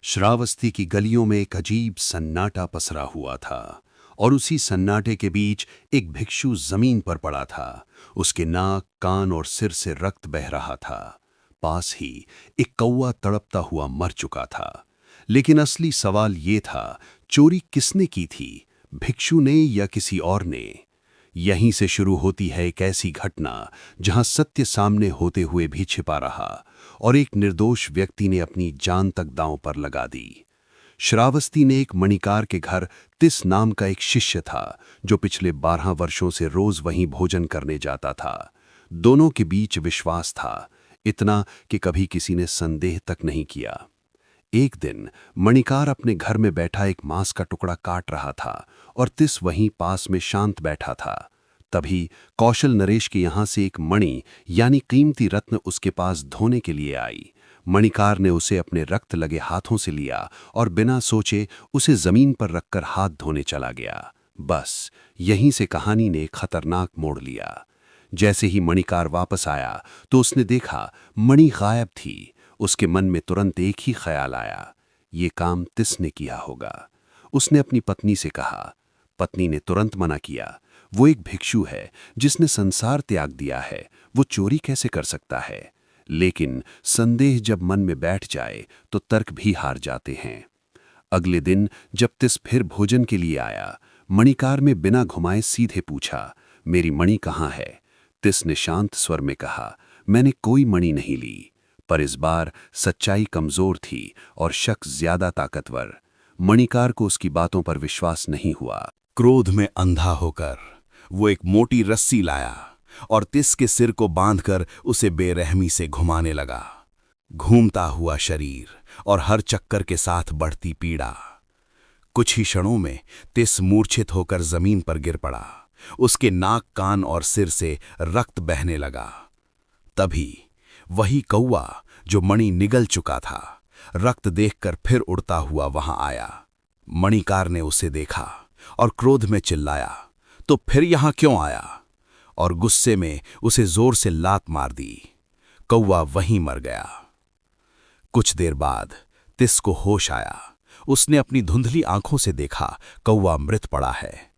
श्रावस्ती की गलियों में एक अजीब सन्नाटा पसरा हुआ था और उसी सन्नाटे के बीच एक भिक्षु जमीन पर पड़ा था। उसके नाक, कान और सिर से रक्त बह रहा था। पास ही एक कौवा तड़पता हुआ मर चुका था। लेकिन असली सवाल ये था, चोरी किसने की थी, भिक्षु ने या किसी और ने? यहीं से शुरू होती है एक ऐसी घटना जहां सत्य सामने होते हुए भी छिपा रहा और एक निर्दोष व्यक्ति ने अपनी जान तक दांव पर लगा दी। श्रावस्ती ने एक मणिकार के घर तिस नाम का एक शिष्य था जो पिछले 12 वर्षों से रोज वहीं भोजन करने जाता था। दोनों के बीच विश्वास था, इतना कि कभी किसी ने संदेह तक नहीं किया। एक दिन मणिकार अपने घर में बैठा एक मांस का टुकड़ा काट रहा था और तिस वहीं पास में शांत बैठा था। तभी कौशल नरेश के यहां से एक मणि यानी कीमती रत्न उसके पास धोने के लिए आई। मणिकार ने उसे अपने रक्त लगे हाथों से लिया और बिना सोचे उसे जमीन पर रखकर हाथ धोने चला गया। बस यहीं से कहानी ने एक खतरनाक मोड़ लिया। जैसे ही मणिकार वापस आया तो उसने देखा मणि गायब थी। उसके मन में तुरंत एक ही ख्याल आया, ये काम तिस ने किया होगा। उसने अपनी पत्नी से कहा। पत्नी ने तुरंत मना किया, वो एक भिक्षु है जिसने संसार त्याग दिया है, वो चोरी कैसे कर सकता है? लेकिन संदेह जब मन में बैठ जाए तो तर्क भी हार जाते हैं। अगले दिन जब तिस फिर भोजन के लिए आया, मणिकार में बिना घुमाए सीधे पूछा, मेरी मणि कहाँ है? तिस ने शांत स्वर में कहा, मैंने कोई मणि नहीं ली। पर इस बार सच्चाई कमजोर थी और शक ज्यादा ताकतवर। मणिकार को उसकी बातों पर विश्वास नहीं हुआ। क्रोध में अंधा होकर वो एक मोटी रस्सी लाया और तिस के सिर को बांधकर उसे बेरहमी से घुमाने लगा। घूमता हुआ शरीर और हर चक्कर के साथ बढ़ती पीड़ा। कुछ ही क्षणों में तिस मूर्छित होकर जमीन पर गिर पड़ा। उसके नाक, कान और सिर से रक्त बहने लगा। तभी वही कौवा जो मणि निगल चुका था, रक्त देखकर फिर उड़ता हुआ वहां आया। मणिकार ने उसे देखा और क्रोध में चिल्लाया, तो फिर यहां क्यों आया? और गुस्से में उसे जोर से लात मार दी। कौवा वहीं मर गया। कुछ देर बाद तिस को होश आया। उसने अपनी धुंधली आंखों से देखा कौवा मृत पड़ा है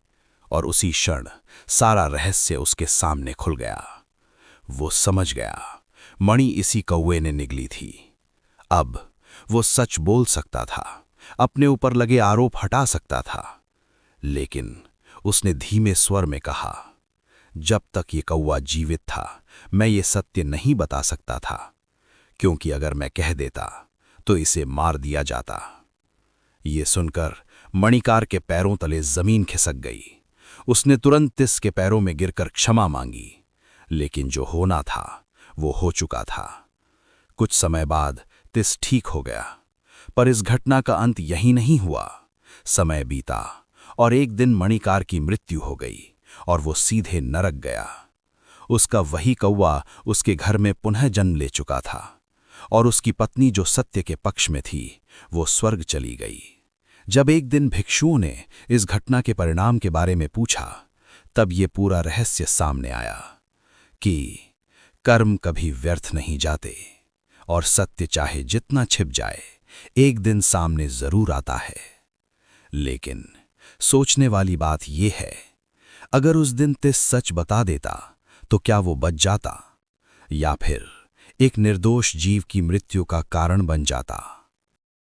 और उसी क्षण सारा रहस्य उसके सामने खुल गया। वो समझ गया, मणि इसी कौवे ने निगली थी। अब वो सच बोल सकता था, अपने ऊपर लगे आरोप हटा सकता था। लेकिन उसने धीमे स्वर में कहा, जब तक ये कौवा जीवित था मैं ये सत्य नहीं बता सकता था, क्योंकि अगर मैं कह देता तो इसे मार दिया जाता। ये सुनकर मणिकार के पैरों तले जमीन खिसक गई। उसने तुरंत तिस के पैरों में गिरकर क्षमा मांगी। लेकिन जो होना था वो हो चुका था। कुछ समय बाद तिस ठीक हो गया। पर इस घटना का अंत यही नहीं हुआ। समय बीता और एक दिन मणिकार की मृत्यु हो गई और वो सीधे नरक गया। उसका वही कौवा उसके घर में पुनः जन्म ले चुका था और उसकी पत्नी जो सत्य के पक्ष में थी वो स्वर्ग चली गई। जब एक दिन भिक्षुओं ने इस घटना के परिणाम के बारे में पूछा, तब ये पूरा रहस्य सामने आया कि कर्म कभी व्यर्थ नहीं जाते और सत्य चाहे जितना छिप जाए एक दिन सामने जरूर आता है। लेकिन सोचने वाली बात यह है, अगर उस दिन तिस सच बता देता तो क्या वो बच जाता या फिर एक निर्दोष जीव की मृत्यु का कारण बन जाता?